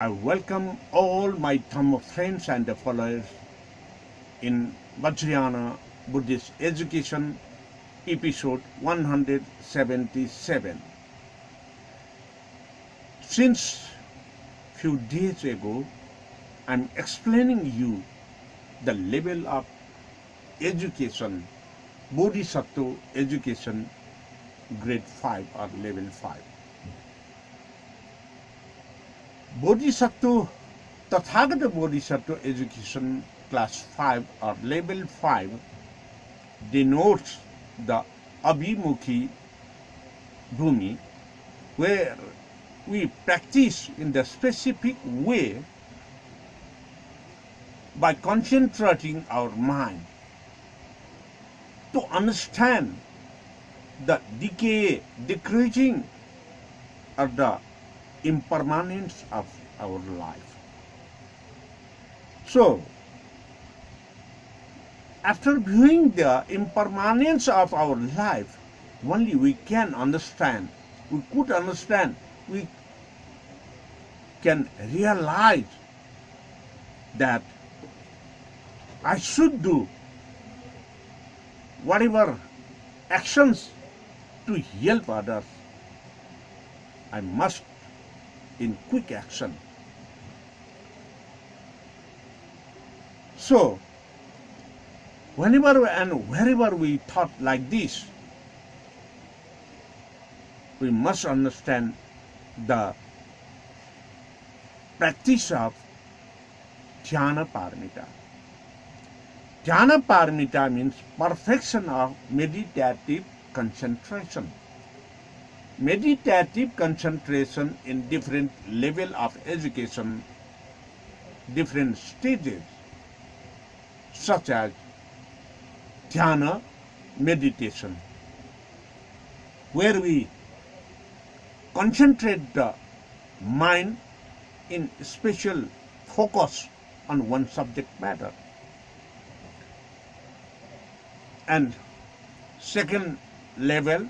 I welcome all my Dhamma friends and followers in Vajrayana Buddhist Education, episode 177. Since few days ago, I'm explaining you the level of education, Bodhisattva education, grade 5 or level 5. Bodhisattva, Tathagata Bodhisattva education class 5 or level 5 denotes the Abhimukhi Bhumi, where we practice in the specific way by concentrating our mind to understand the decay, decreasing of the impermanence of our life. So, after viewing the impermanence of our life, only we can understand, we can realize that I should do whatever actions to help others. I must in quick action. So, whenever and wherever we thought like this, we must understand the practice of Dhyana Paramita. Dhyana Paramita means perfection of meditative concentration. Meditative concentration in different level of education, different stages, such as dhyana meditation, where we concentrate the mind in special focus on one subject matter. And second level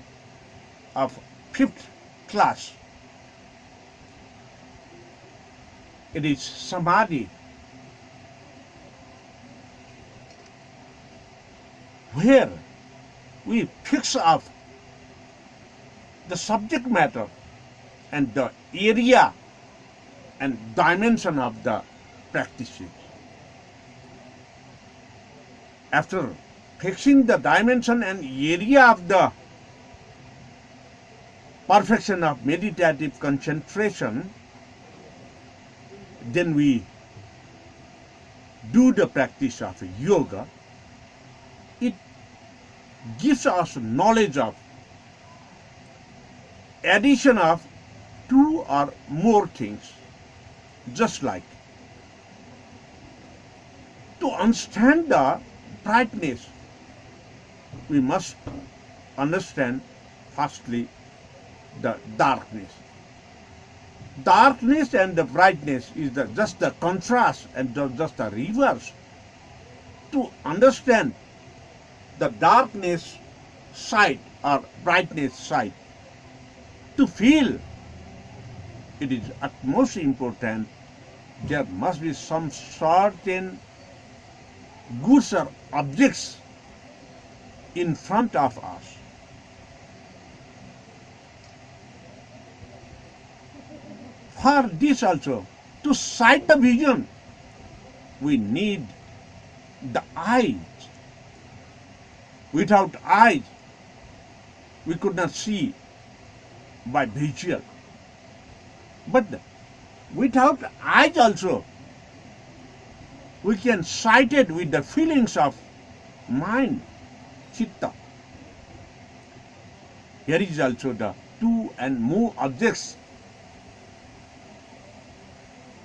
of 5th class, it is samadhi, where we fix up the subject matter and the area and dimension of the practices. After fixing the dimension and area of the perfection of meditative concentration, then we do the practice of yoga. It gives us knowledge of addition of 2 or more things, just like to understand the brightness, we must understand firstly the darkness. Darkness and the brightness is just the contrast and just the reverse. To understand the darkness side or brightness side, to feel it is utmost important, there must be some certain goods or objects in front of us. For this also, to sight the vision, we need the eyes. Without eyes, we could not see by visual. But without eyes also, we can sight it with the feelings of mind, chitta. Here is also the 2 and more objects.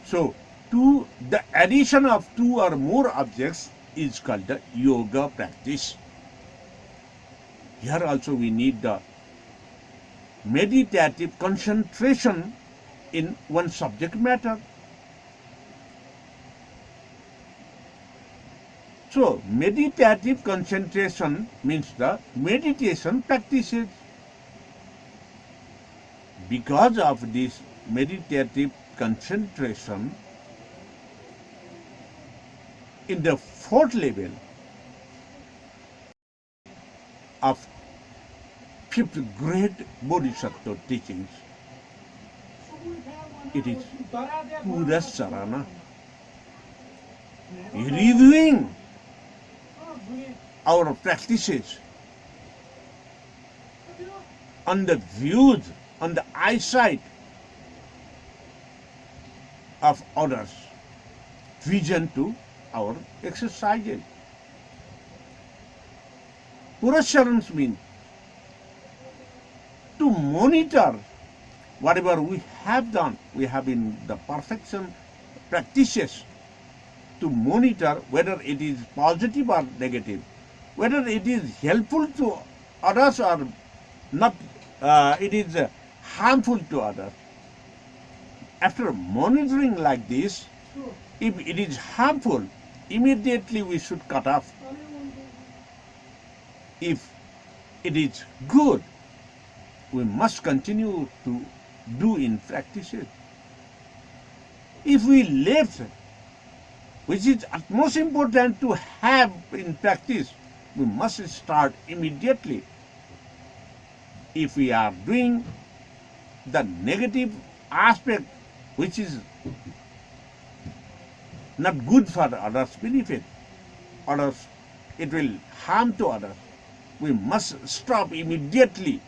So, the addition of 2 or more objects is called the yoga practice. Here also we need the meditative concentration in one subject matter. So, meditative concentration means the meditation practices. Because of this meditative concentration in the fourth level of fifth grade Bodhisattva teachings. It is Bajracharya, reviewing our practices on the views, on the eyesight of others, vision to our exercises. Bajracharya means to monitor whatever we have done. We have in the perfection practices to monitor whether it is positive or negative, whether it is helpful to others or not, it is harmful to others. After monitoring like this, if it is harmful, immediately we should cut off. If it is good, we must continue to do in practices. If we left, which is most important to have in practice, we must start immediately. If we are doing the negative aspect, which is not good for others' benefit, others, it will harm to others, we must stop immediately.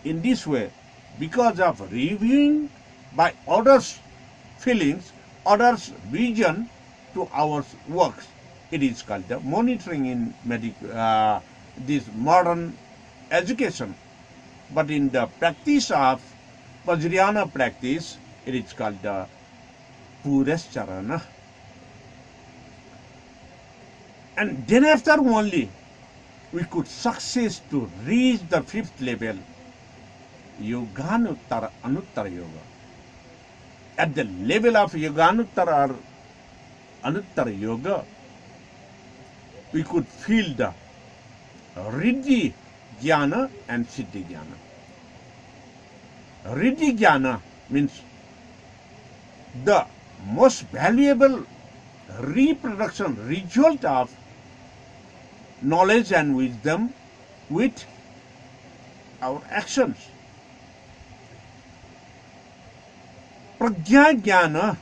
In this way, because of reviewing by others' feelings, others' vision to our works, it is called the monitoring in this modern education. But in the practice of Vajrayana practice, it is called the Bajracharya. And then after only, we could success to reach the fifth level, Yoganuttara Anuttara Yoga. At the level of Yoganuttara or Anuttara Yoga, we could feel the Riddhi Jnana and Siddhi Jnana. Riddhi Jnana means the most valuable reproduction, result of knowledge and wisdom with our actions. Prajna Jnana,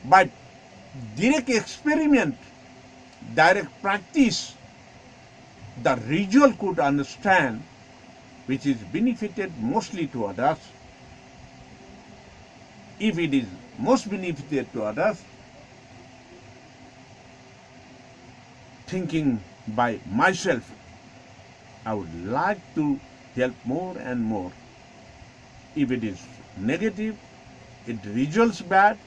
by direct experiment, direct practice, the result could understand, which is benefited mostly to others. If it is most benefited to others, thinking by myself, I would like to help more and more. If it is negative, it results bad,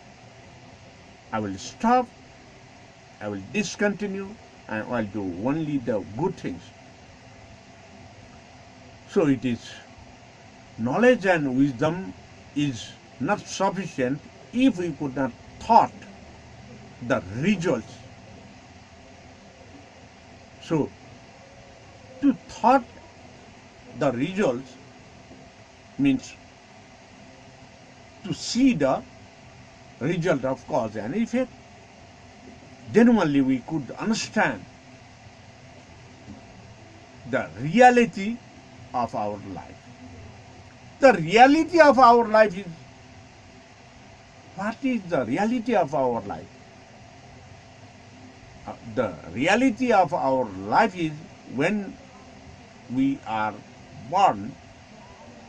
I will stop, I will discontinue, and I will do only the good things. So it is knowledge and wisdom is not sufficient if we could not thought the results. So to thought the results means to see the result of cause and effect. Then only we could understand the reality of our life. The reality of our life is, what is the reality of our life? The reality of our life is when we are born,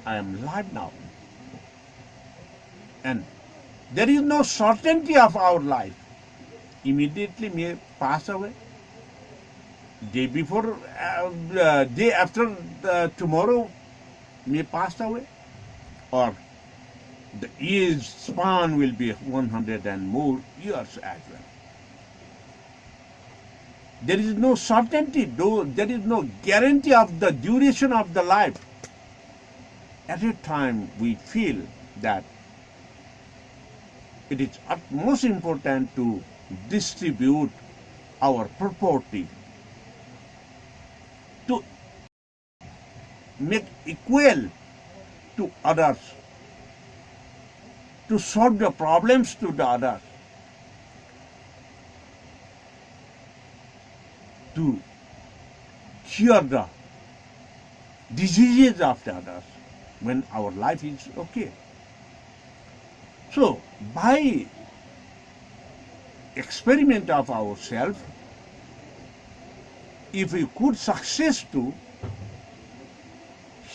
I am alive now. And there is no certainty of our life. Immediately may pass away. Day before, day after tomorrow may pass away. Or the years span will be 100 and more years as well. There is no certainty, though there is no guarantee of the duration of the life. At a time we feel that it is utmost important to distribute our property, to make equal to others, to solve the problems to the others, to cure the diseases of the others when our life is okay. So, by experiment of ourselves, if we could success to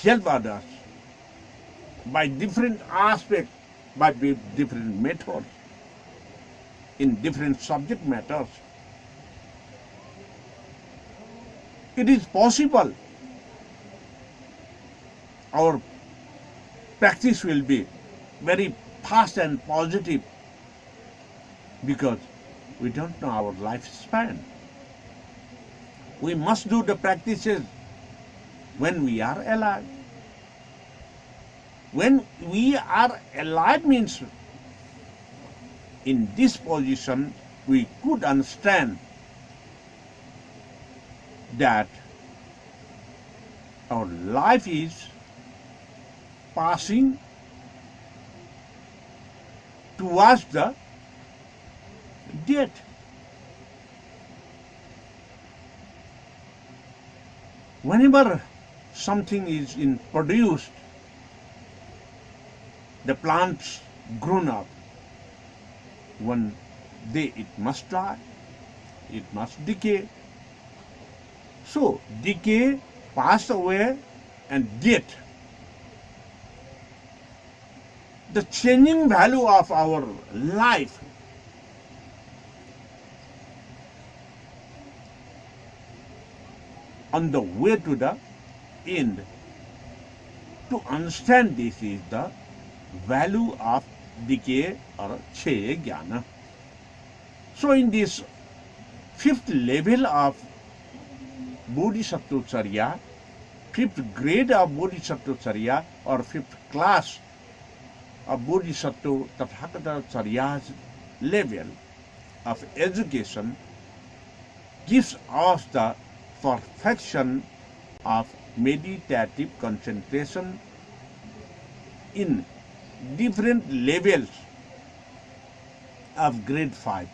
help others by different aspects, by different methods, in different subject matters, it is possible our practice will be very fast and positive, because we don't know our lifespan. We must do the practices when we are alive. When we are alive means in this position we could understand that our life is passing towards the death. Whenever something is produced, the plants grown up, one day it must die, it must decay. So decay, pass away, and death. The changing value of our life on the way to the end. To understand this is the value of decay or chaya jnana. So in this fifth level of Bodhisattva Charya, fifth grade of Bodhisattva Charya, or fifth class of Bodhisattva Tathagata Charya's level of education, gives us the perfection of meditative concentration in different levels of grade 5.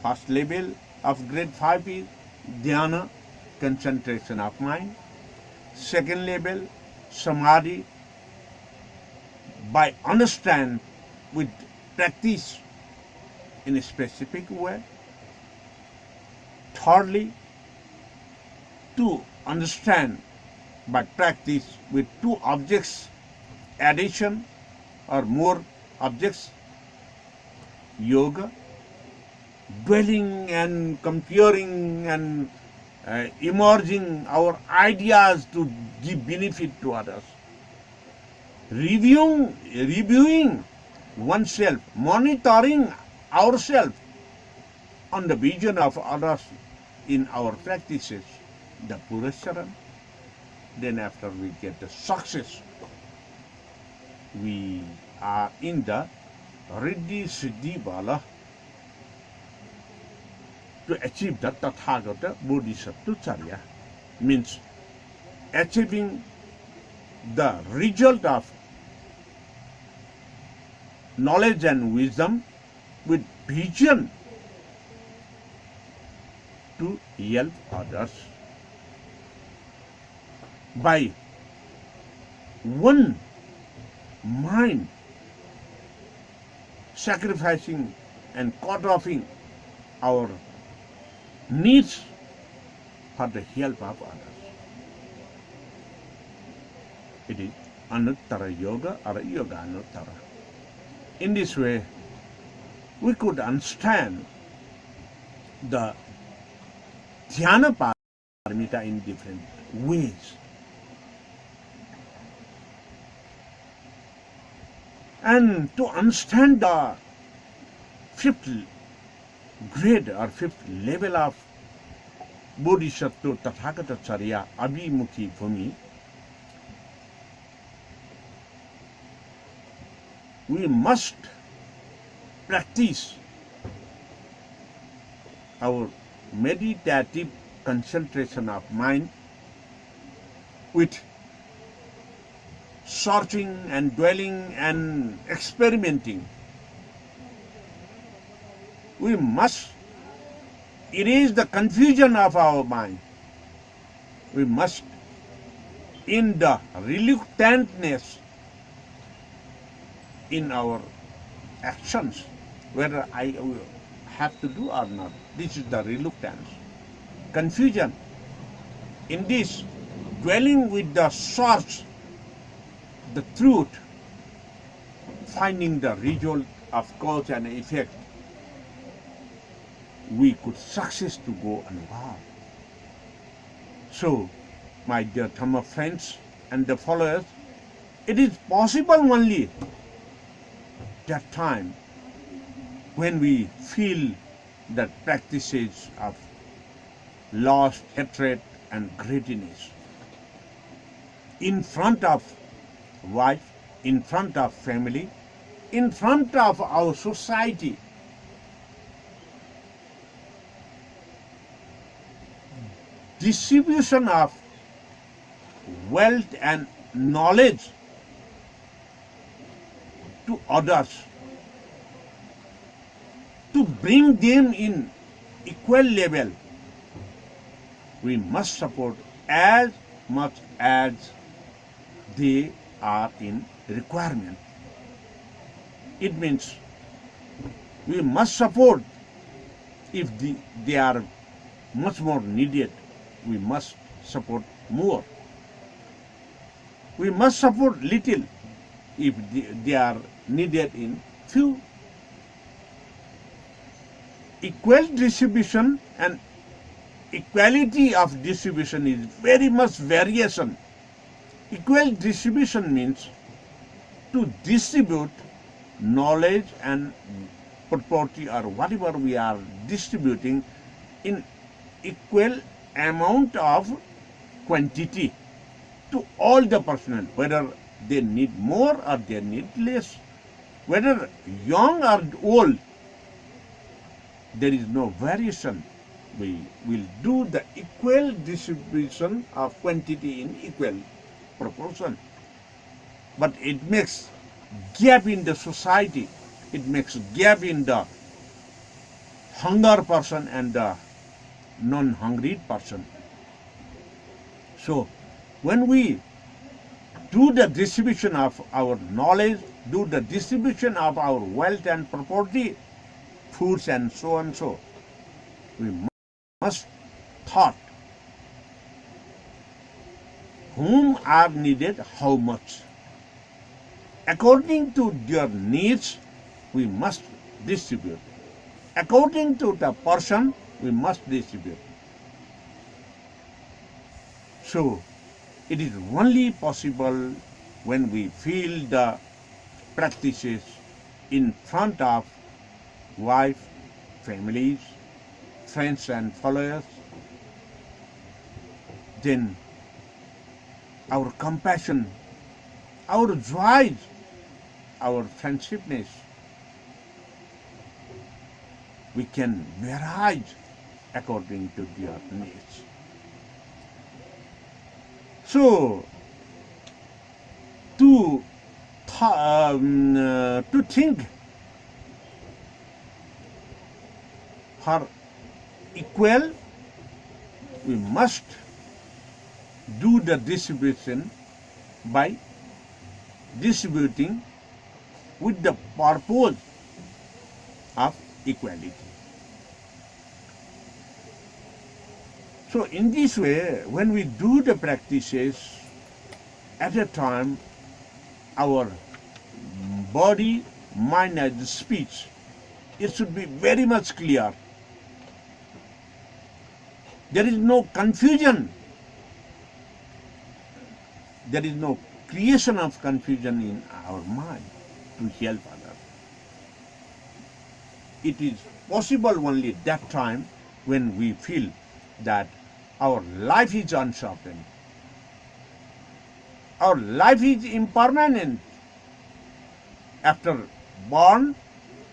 First level of grade 5 is dhyana, concentration of mind. Second level, samadhi, by understand with practice in a specific way. Thirdly, to understand by practice with two objects, addition or more objects, yoga, dwelling and comparing and emerging our ideas to give benefit to others, reviewing oneself, monitoring ourselves on the vision of others in our practices, the Purusharan. Then after we get the success, we are in the Riddhi Siddhi Bala to achieve the Tathagata Bodhisattva Charya, means achieving the result of knowledge and wisdom with vision to help others. By one mind sacrificing and cut-offing our needs for the help of others. It is Anuttara Yoga or Yoga Anuttara. In this way, we could understand the Dhyana Paramita in different ways. And to understand the fifth grade or fifth level of Bodhisattva Tathagata Charya, Abhimukhi Bhumi, we must practice our meditative concentration of mind with searching and dwelling and experimenting. We must erase the confusion of our mind. We must end the reluctantness in our actions, whether I have to do or not. This is the reluctance. Confusion. In this, dwelling with the source, the truth, finding the result of cause and effect, we could success to go and wow. So, my dear Dhamma friends and the followers, it is possible only that time when we feel that practices of lost hatred and greediness in front of wife, in front of family, in front of our society. Distribution of wealth and knowledge to others, to bring them in equal level, we must support as much as they are in requirement. It means we must support if they are much more needed. We must support more. We must support little if they are needed in few. Equal distribution and equality of distribution is very much variation. Equal distribution means to distribute knowledge and property or whatever we are distributing in equal amount of quantity to all the personnel, whether they need more or they need less, whether young or old, there is no variation. We will do the equal distribution of quantity in equal proportion. But it makes gap in the society. It makes gap in the hunger person and the non-hungry person. So, when we do the distribution of our knowledge, do the distribution of our wealth and property, foods and so, we must thought whom are needed how much. According to their needs, we must distribute. According to the person, we must distribute. So, it is only possible when we feel the practices in front of wife, families, friends and followers, then our compassion, our joy, our friendshipness, we can vary according to their needs. So, to think for equal, we must do the distribution by distributing with the purpose of equality. So in this way, when we do the practices, at a time, our body, mind and speech, it should be very much clear. There is no confusion. There is no creation of confusion in our mind to help others. It is possible only that time when we feel that our life is uncertain. Our life is impermanent. After born,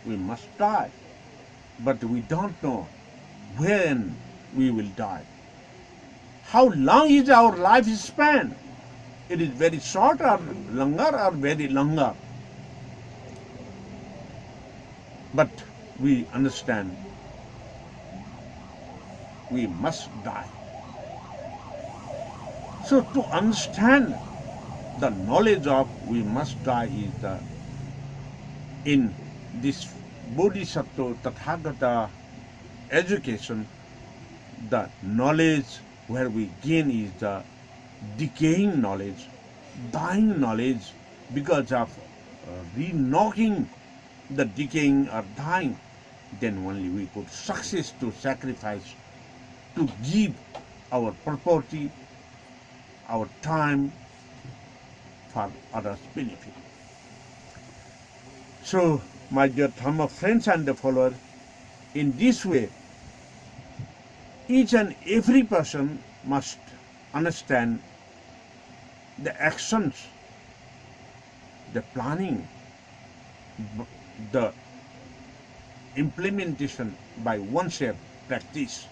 we must die. But we don't know when we will die. How long is our life span? it is very short or very longer. But we understand we must die. So to understand the knowledge of we must die is in this Bodhisattva Tathagata education, the knowledge where we gain is the decaying knowledge, dying knowledge, because of re-knocking the decaying or dying. Then only we could success to sacrifice, to give our property, our time for others' benefit. So, my dear Dhamma friends and the followers, in this way, each and every person must understand the actions, the planning, the implementation by oneself practice.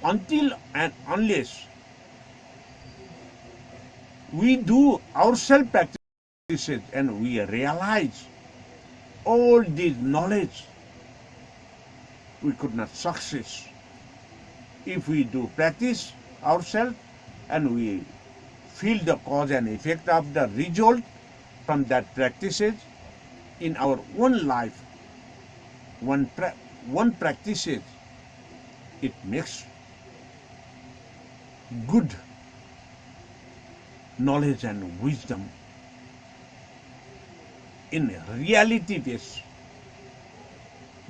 Until and unless we do ourselves practices and we realize all this knowledge, we could not success. If we do practice ourselves and we feel the cause and effect of the result from that practices in our own life, one practices, it makes good knowledge and wisdom in reality based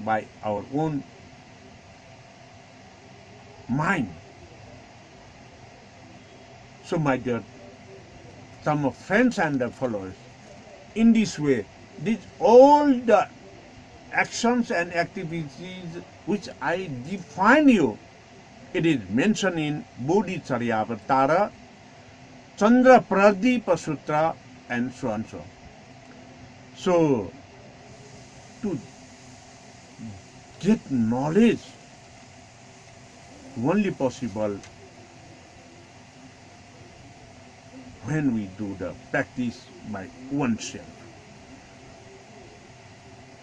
by our own mind. So my dear some friends and followers, in this way, all the actions and activities which I define you, it is mentioned in Bodhicharya Avatara, Chandra Pradeepa Sutra, and so on so. So, to get knowledge only possible when we do the practice by oneself.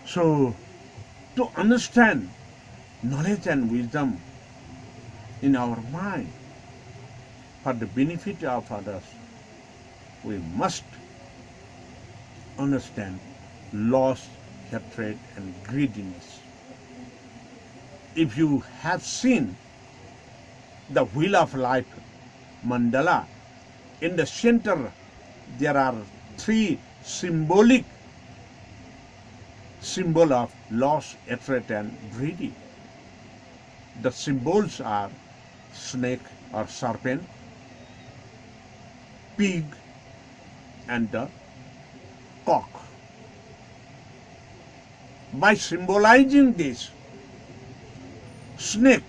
So, to understand knowledge and wisdom in our mind for the benefit of others, we must understand loss, hatred, and greediness. If you have seen the Wheel of Life mandala, in the center there are three symbol of loss, hatred, and greedy. The symbols are snake or serpent, pig, and the cock. By symbolizing this, snake,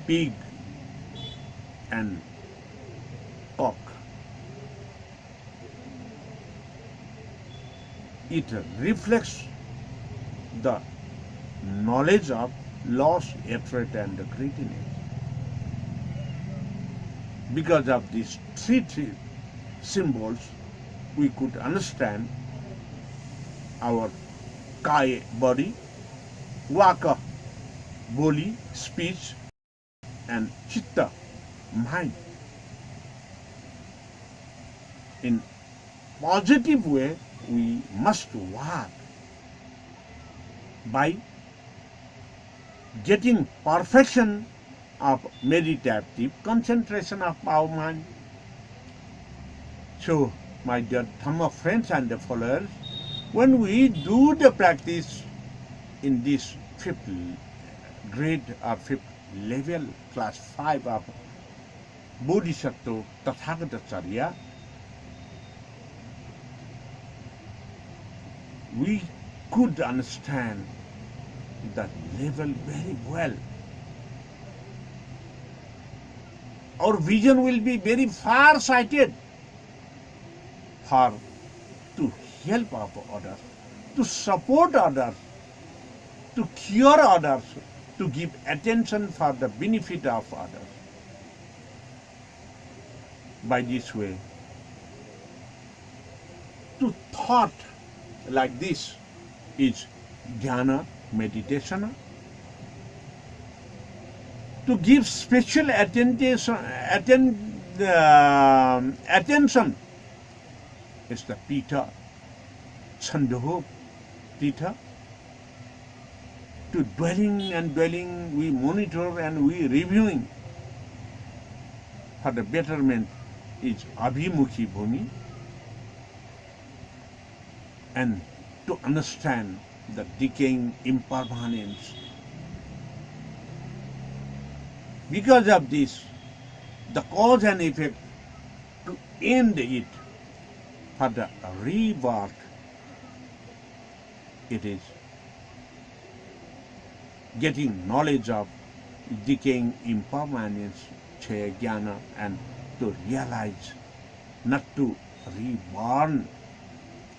pig, and cock, it reflects the knowledge of loss, hatred, and greediness. Because of these three symbols, we could understand our kaya, body, vaka, boli, speech, and chitta, mind. In positive way, we must work by getting perfection of meditative concentration of our mind. So, my dear Dhamma friends and the followers, when we do the practice in this fifth grade or fifth level, class 5 of Bodhisattva Tathagata, we could understand that level very well. Our vision will be very far-sighted to help others, to support others, to cure others, to give attention for the benefit of others. by this way. To thought like this is jnana meditation. To give special attention is the pita, chandoho pita. To dwelling and dwelling, we monitor and we reviewing for the betterment is Abhimukhi bhumi. And to understand the decaying impermanence. Because of this, the cause and effect, to end it for the rebirth, it is getting knowledge of decaying impermanence, chaya jnana, and to realize not to reborn.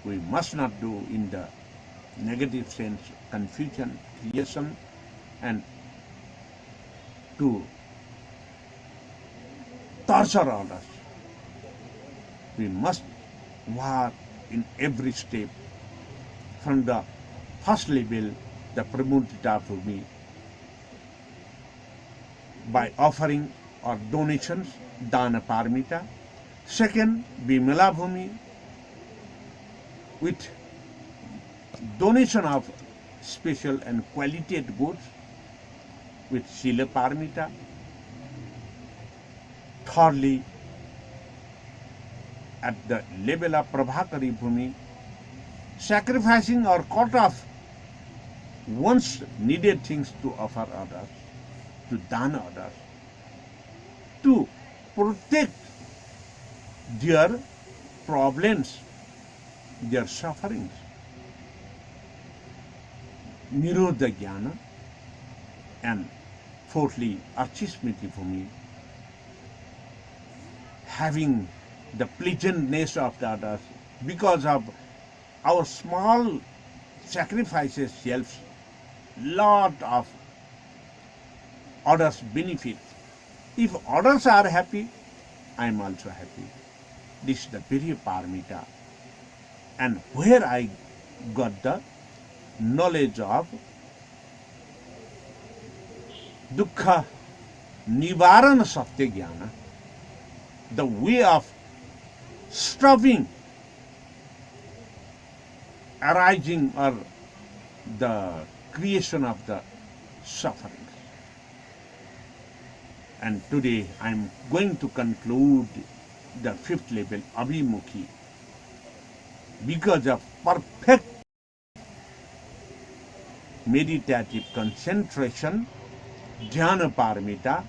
We must not do in the negative sense, confusion, creation, and to torture others. We must work in every step from the first level, the pramudita bhumi, by offering or donations, dana paramita. Second, vimala bhumi, with donation of special and qualitative goods, with sila paramita. Thirdly, at the level of prabhakari bhumi, sacrificing or cut off once needed things to offer others, to dana others, to protect their problems, their sufferings. Nirodha jnana. And fourthly, archismriti bhumi, having the pleasantness of the others. Because of our small sacrifices helps lot of others' benefits. If others are happy, I am also happy. This is the Virya Paramita. And where I got the knowledge of dukkha nivarana satya jnana, the way of stopping arising or the creation of the sufferings. And today I am going to conclude the fifth level, Abhimukhi. Because of perfect meditative concentration, jnana paramita,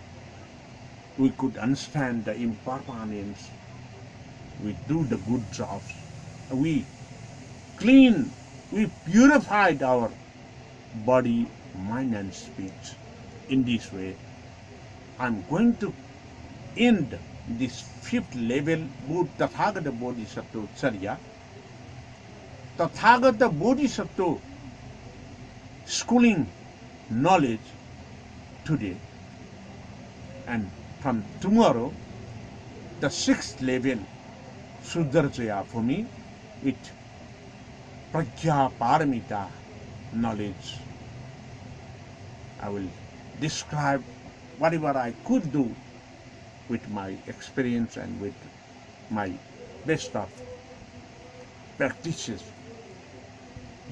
we could understand the impermanence. We do the good jobs. We clean, we purified our body, mind and speech. In this way, I'm going to end this fifth level, Tathagata Bodhisattva Charya. Tathagata Bodhisattva schooling knowledge today. And from tomorrow, the sixth level, Sudarjaya for me, with Prajna Paramita knowledge. I will describe whatever I could do with my experience and with my best of practices.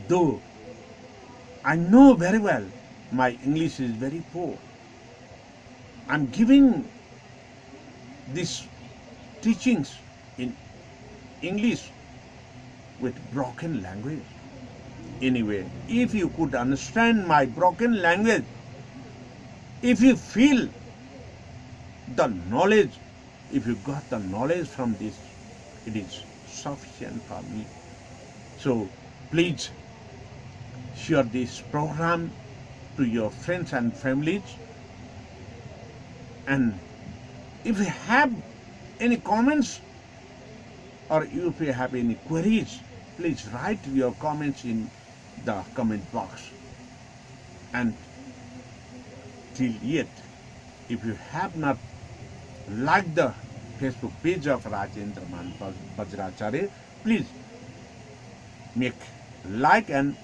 Though I know very well my English is very poor, I'm giving these teachings in English with broken language. Anyway, if you could understand my broken language, if you feel the knowledge, if you got the knowledge from this, it is sufficient for me. So please share this program to your friends and families. And if you have any comments or if you have any queries, please write your comments in the comment box. And till yet, if you have not liked the Facebook page of Rajendra Vajrayana. Please make like and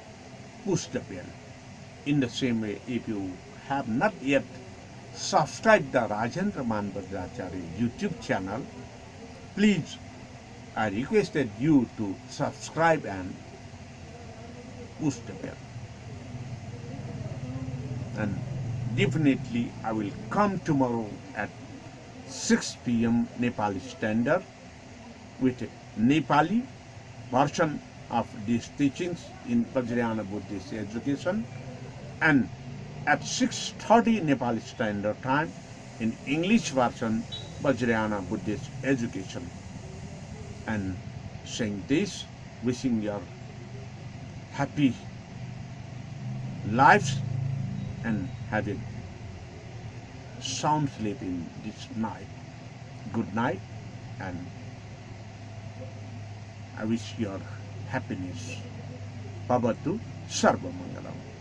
push the bell. In the same way, if you have not yet subscribed the Rajendra Vajrayana YouTube channel, please, I requested you to subscribe and push the bell. And definitely I will come tomorrow at 6 p.m. Nepali Standard with a Nepali version of these teachings in Vajrayana Buddhist Education, and at 6:30 Nepali Standard Time in English version Vajrayana Buddhist Education. And saying this, wishing your happy lives and having sound sleep in this night. Good night, and I wish your happiness. Bhavatu Sarva Mangalam.